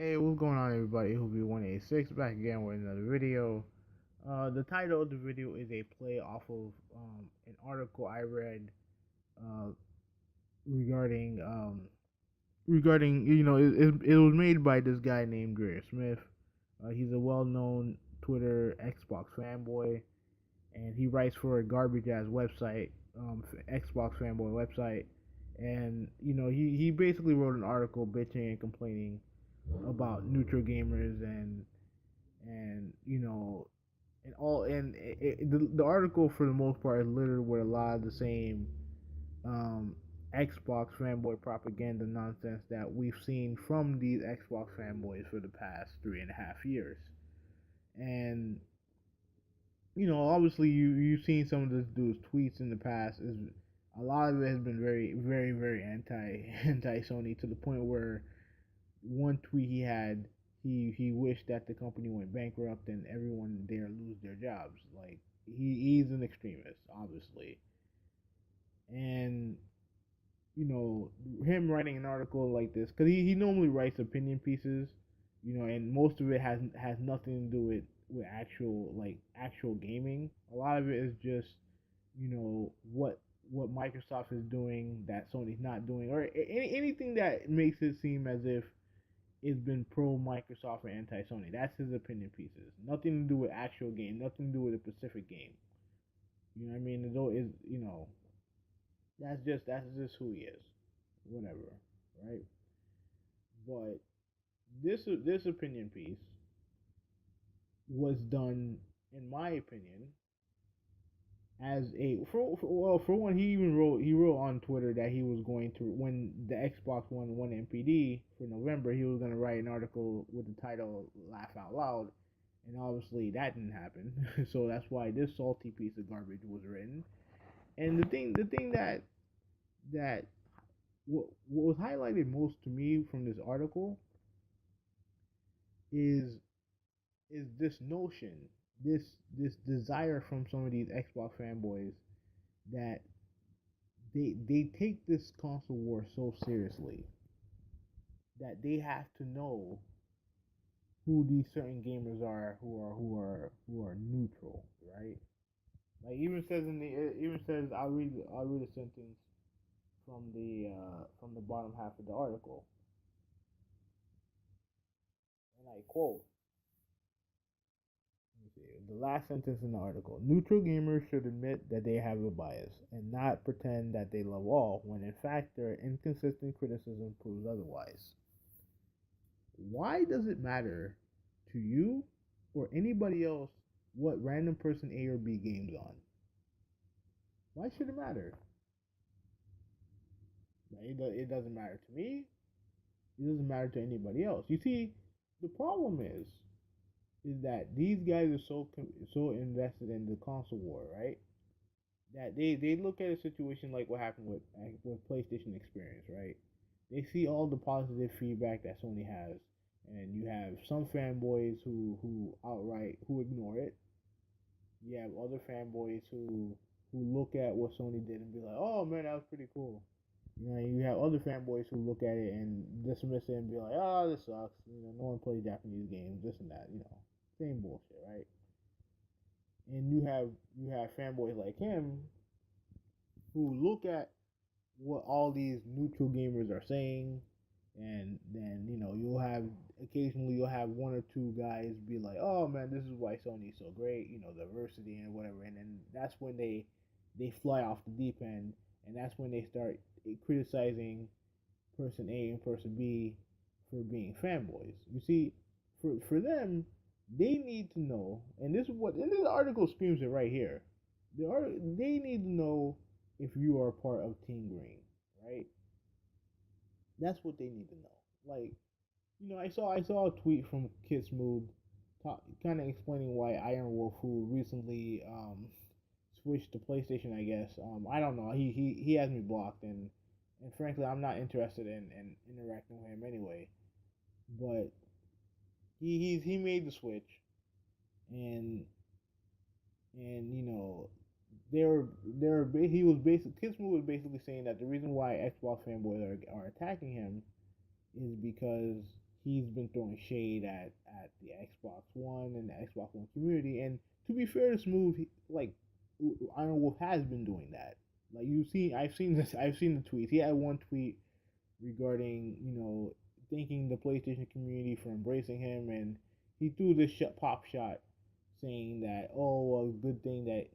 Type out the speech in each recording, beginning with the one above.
Hey, what's going on, everybody? Who be 186 back again with another video. The title of the video is a play off of an article I read uh, regarding it was made by this guy named Dre Smith. He's a well-known Twitter Xbox fanboy, and he writes for a garbage ass website, Xbox fanboy website, and he basically wrote an article bitching and complaining about neutral gamers and and all the article for the most part is littered with a lot of the same um, Xbox fanboy propaganda nonsense that we've seen from these Xbox fanboys for the past 3.5 years. And obviously you've seen some of this dude's tweets in the past. Is a lot of it has been very, very, very anti Sony to the point where one tweet he had, he wished that the company went bankrupt and everyone there lose their jobs. Like he's an extremist, obviously, and him writing an article like this because he normally writes opinion pieces, and most of it has nothing to do with actual gaming. A lot of it is just what Microsoft is doing that Sony's not doing, or anything that makes it seem as if it's been pro Microsoft or anti Sony. That's his opinion pieces. Nothing to do with actual game. Nothing to do with a specific game. You know what I mean? That's just who he is. Whatever, right? But this opinion piece was done, in my opinion, as for one, he wrote on Twitter that he was going to, when the Xbox One won NPD for November, he was going to write an article with the title "Laugh Out Loud," and obviously that didn't happen. So that's why this salty piece of garbage was written. And the thing that what was highlighted most to me from this article is this notion, this this desire from some of these Xbox fanboys that they take this console war so seriously that they have to know who these certain gamers are who are neutral, right? Like even says I'll read a sentence from the bottom half of the article, and I quote. The last sentence in the article: neutral gamers should admit that they have a bias and not pretend that they love all, when in fact their inconsistent criticism proves otherwise. Why does it matter to you or anybody else what random person A or B games on? Why should it matter? It doesn't matter to me. It doesn't matter to anybody else. You see, the problem is that these guys are so invested in the console war, right? That they look at a situation like what happened with PlayStation Experience, right? They see all the positive feedback that Sony has, and you have some fanboys who outright who ignore it. You have other fanboys who look at what Sony did and be like, "Oh man, that was pretty cool." You have other fanboys who look at it and dismiss it and be like, "Oh, this sucks." No one plays Japanese games, this and that. Same bullshit, right? And you have fanboys like him who look at what all these neutral gamers are saying, and then you'll have one or two guys be like, "Oh man, this is why Sony's so great," diversity and whatever, and then that's when they fly off the deep end, and that's when they start criticizing person A and person B for being fanboys. You see, for them, they need to know, and this article screams it right here. They need to know if you are part of Team Green, right? That's what they need to know. Like, I saw a tweet from Kiss Mood, kind of explaining why Iron Wolf, who recently switched to PlayStation, I guess. I don't know. He has me blocked, and frankly, I'm not interested in interacting with him anyway. But he made the switch, and they were he was basically Kiss Mood was basically saying that the reason why Xbox fanboys are attacking him is because he's been throwing shade at the Xbox One and the Xbox One community. And to be fair to Smooth, like Iron Wolf has been doing that. Like you see, I've seen this. I've seen the tweets. He had one tweet regarding thanking the PlayStation community for embracing him, and he threw this pop shot saying that, oh, well, good thing that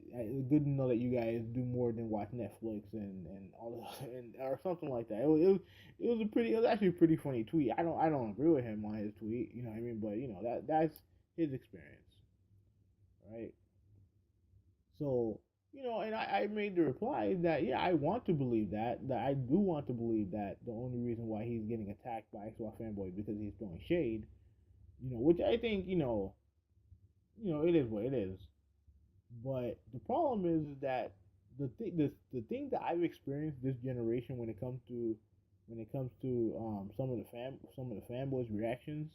good to know that you guys do more than watch Netflix and all this, and or something like that. It was actually a pretty funny tweet. I don't agree with him on his tweet, you know what I mean, but that's his experience, right? So, and I made the reply that, yeah, I want to believe that I do want to believe that the only reason why he's getting attacked by Xbox fanboy because he's throwing shade, which I think, it is what it is. But the problem is that the thing that I've experienced this generation when it comes to some of the fanboys reactions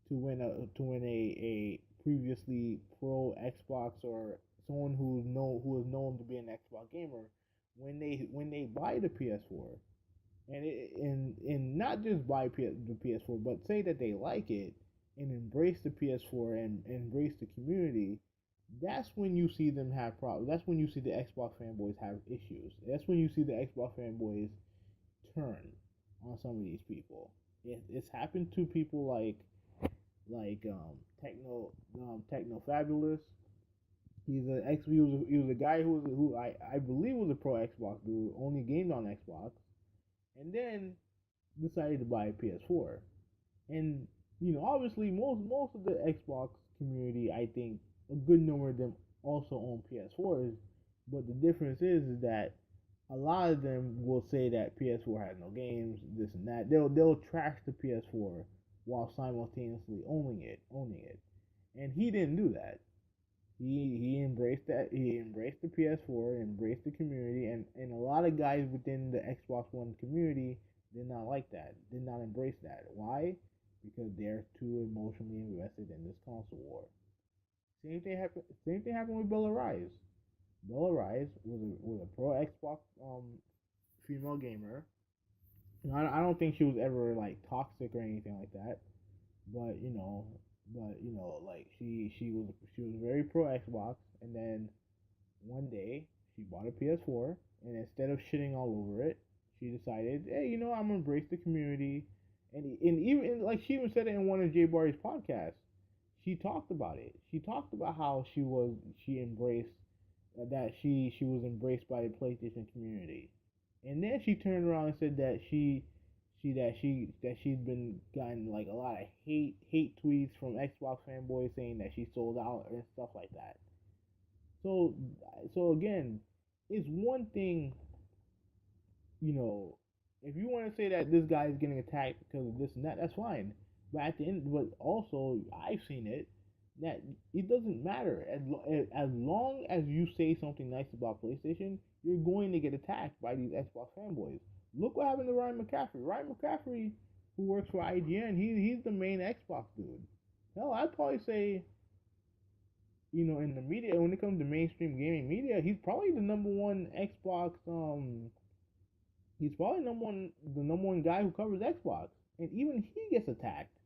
to when a previously pro Xbox or someone who is known to be an Xbox gamer when they buy the PS4 and not just buy the PS4 but say that they like it and embrace the PS4 and embrace the community. That's when you see them have problems. That's when you see the Xbox fanboys have issues. That's when you see the Xbox fanboys turn on some of these people. It's happened to people like Techno Fabulous. He was a guy who I believe was a pro Xbox dude, only gamed on Xbox, and then decided to buy a PS4. And obviously most of the Xbox community, I think a good number of them also own PS4s, but the difference is that a lot of them will say that PS4 has no games, this and that. They'll trash the PS4 while simultaneously owning it. And he didn't do that. He embraced that. He embraced the PS4, embraced the community, and a lot of guys within the Xbox One community did not like that. Did not embrace that. Why? Because they're too emotionally invested in this console war. Same thing happened with Bella Rise. Bella Rise was a pro Xbox female gamer. I don't think she was ever like toxic or anything like that. But like she was very pro Xbox, and then one day she bought a PS4, and instead of shitting all over it, she decided, hey, I'm gonna embrace the community, and even like she even said it in one of Jay Barry's podcasts. She talked about it. She talked about how she embraced that she was embraced by the PlayStation community, and then she turned around and said that she'd been gotten like a lot of hate tweets from Xbox fanboys saying that she sold out and stuff like that. So so again, it's one thing, you know, if you want to say that this guy is getting attacked because of this and that, that's fine. But at the end, but also I've seen it that it doesn't matter as long as you say something nice about PlayStation, you're going to get attacked by these Xbox fanboys. Look what happened to Ryan McCaffrey. Ryan McCaffrey, who works for IGN, he's the main Xbox dude. Hell, I'd probably say, in the media, when it comes to mainstream gaming media, he's probably the number one Xbox. He's probably the number one guy who covers Xbox, and even he gets attacked.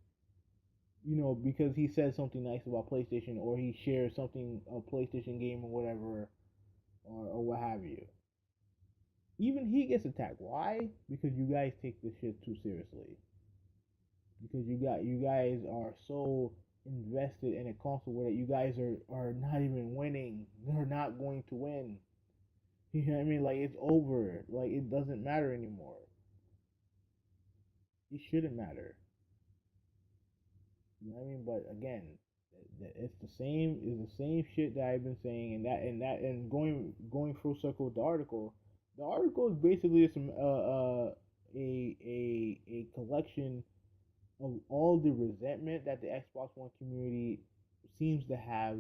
Because he says something nice about PlayStation, or he shares something a PlayStation game or whatever, or what have you. Even he gets attacked. Why? Because you guys take this shit too seriously. Because you guys are so invested in a console where you guys are not even winning. They're not going to win. You know what I mean? Like it's over. Like it doesn't matter anymore. It shouldn't matter. You know what I mean? But again, it's the same shit that I've been saying, and going full circle with the article. The article is basically some a collection of all the resentment that the Xbox One community seems to have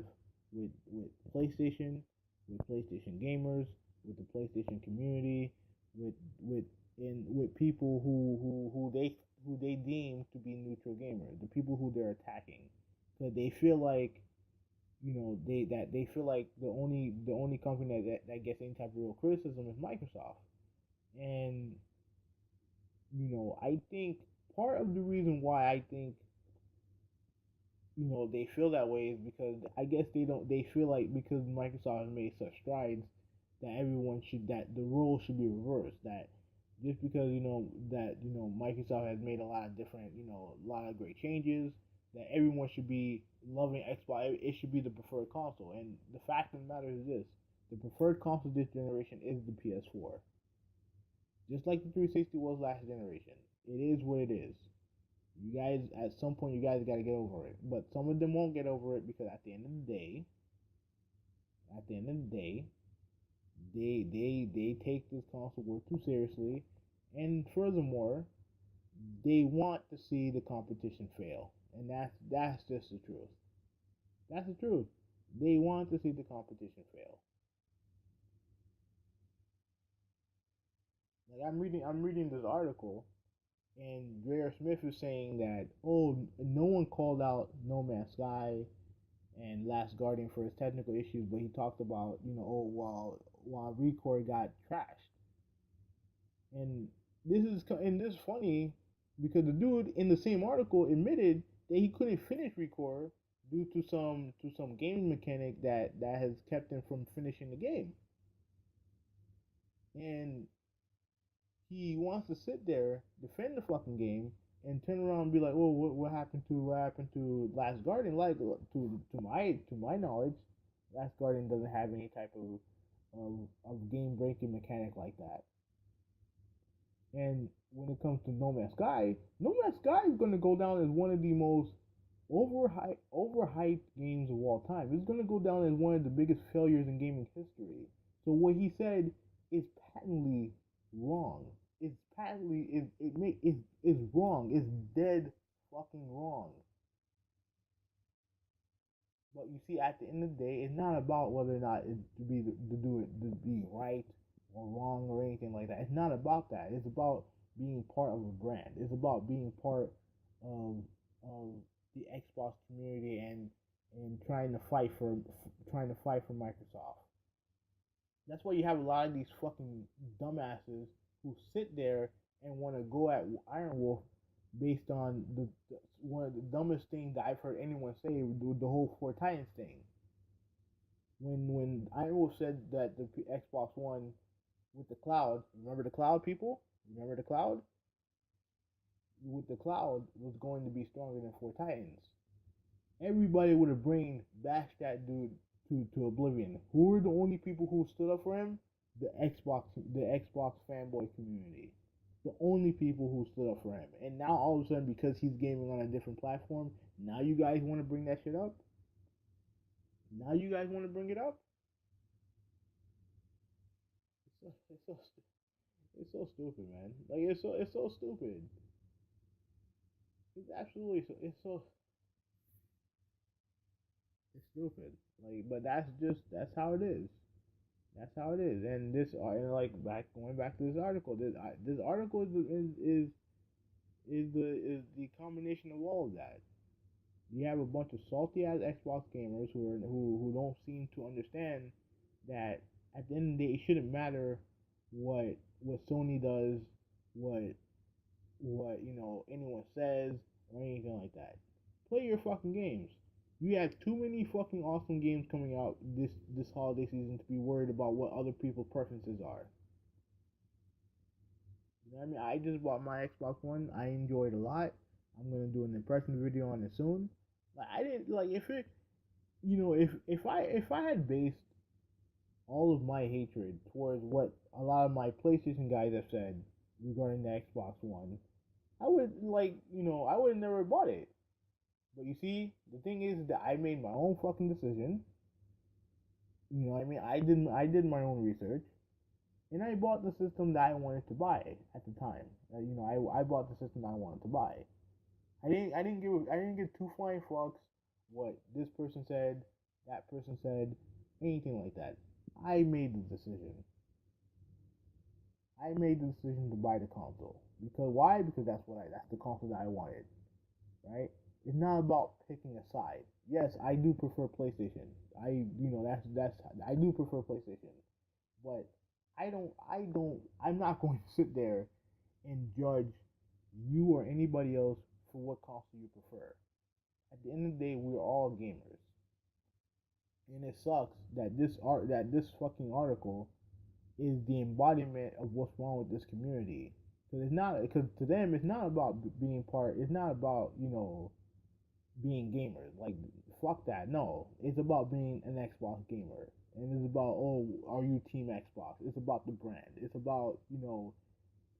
with PlayStation, with PlayStation gamers, with the PlayStation community, with with with people who they deem to be neutral gamers, the people who they're attacking, because they feel like they feel like the only company that gets any type of real criticism is Microsoft, and I think part of the reason why I think they feel that way is because I guess they feel like because Microsoft has made such strides that the role should be reversed, that just because Microsoft has made a lot of different a lot of great changes, that everyone should be loving Xbox. It should be the preferred console. And the fact of the matter is this: the preferred console this generation is the PS4, just like the 360 was last generation. It is what it is. You guys, at some point, you guys got to get over it. But some of them won't get over it because at the end of the day, at the end of the day, they take this console war too seriously, and furthermore, they want to see the competition fail, and that's just the truth. That's the truth. They want to see the competition fail. Like I'm reading this article, and J.R. Smith is saying that no one called out No Man's Sky and Last Guardian for his technical issues, but he talked about while Recore got trashed, and this is funny because the dude in the same article admitted that he couldn't finish Recore due to some game mechanic that has kept him from finishing the game, and he wants to sit there, defend the fucking game, and turn around and be like, "Oh, what happened to Last Guardian?" Like to my knowledge, Last Guardian doesn't have any type of game breaking mechanic like that. And when it comes to No Man's Sky, No Man's Sky is going to go down as one of the most overhyped games of all time. It's going to go down as one of the biggest failures in gaming history. So what he said is patently wrong. It's patently is wrong. It's dead fucking wrong. But you see, at the end of the day, it's not about whether or not it to be right or wrong or anything like that. It's not about that. It's about being part of a brand. It's about being part of of the Xbox community and trying to fight for Microsoft. That's why you have a lot of these fucking dumbasses who sit there and want to go at Iron Wolf based on one of the dumbest things that I've heard anyone say with the whole Four Titans thing. When Iron Wolf said that the Xbox One with the cloud, remember the cloud, people? Remember the cloud? With the cloud was going to be stronger than Four Titans. Everybody would have brain bashed that dude to oblivion. Who were the only people who stood up for him? The Xbox fanboy community. The only people who stood up for him. And now all of a sudden, because he's gaming on a different platform, now you guys want to bring that shit up? Now you guys want to bring it up? It's so stupid, man. Like it's so stupid. It's absolutely it's stupid. Like, but that's how it is. That's how it is. And like going back to this article. This article is the combination of all of that. You have a bunch of salty ass Xbox gamers who don't seem to understand that at the end of the day it shouldn't matter what Sony does, what anyone says or anything like that. Play your fucking games. You have too many fucking awesome games coming out this holiday season to be worried about what other people's preferences are. You know what I mean? I just bought my Xbox One. I enjoyed it a lot. I'm gonna do an impression video on it soon. Like I didn't like if it, if I had based all of my hatred towards what a lot of my PlayStation guys have said regarding the Xbox One, I would I would have never bought it. But you see, the thing is that I made my own fucking decision. You know what I mean? I did my own research, and I bought the system that I wanted to buy at the time. I bought the system I wanted to buy. I didn't give two flying fucks what this person said, that person said, anything like that. I made the decision. I made the decision to buy the console. Because why? Because that's the console that I wanted. Right? It's not about picking a side. Yes, I do prefer PlayStation. I do prefer PlayStation. But I'm not going to sit there and judge you or anybody else for what console you prefer. At the end of the day, we're all gamers, and it sucks that this fucking article is the embodiment of what's wrong with this community. Because it's not, because to them it's not about being part. It's not about being gamers. Like fuck that. No, it's about being an Xbox gamer, and it's about, oh, are you Team Xbox? It's about the brand. It's about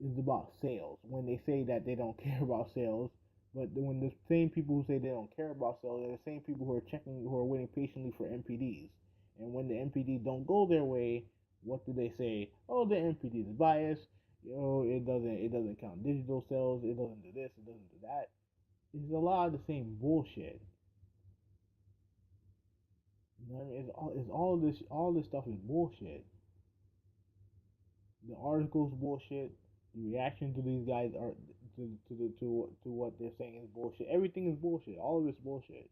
it's about sales. When they say that they don't care about sales, but when the same people who say they don't care about sales are the same people who are waiting patiently for MPDs. And when the MPD don't go their way, what do they say? Oh, the MPD is biased. It doesn't count digital sales. It doesn't do this. It doesn't do that. It's a lot of the same bullshit. You know what I mean? All this stuff is bullshit. The article's bullshit. The reaction to these guys are to what they're saying is bullshit. Everything is bullshit. All of it's bullshit.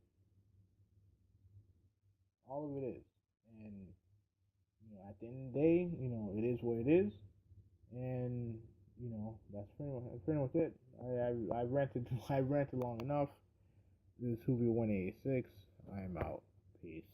All of it is. And at the end of the day, it is what it is. And that's pretty much it. I ranted I ranted long enough. This is Hoovy 186. I am out. Peace.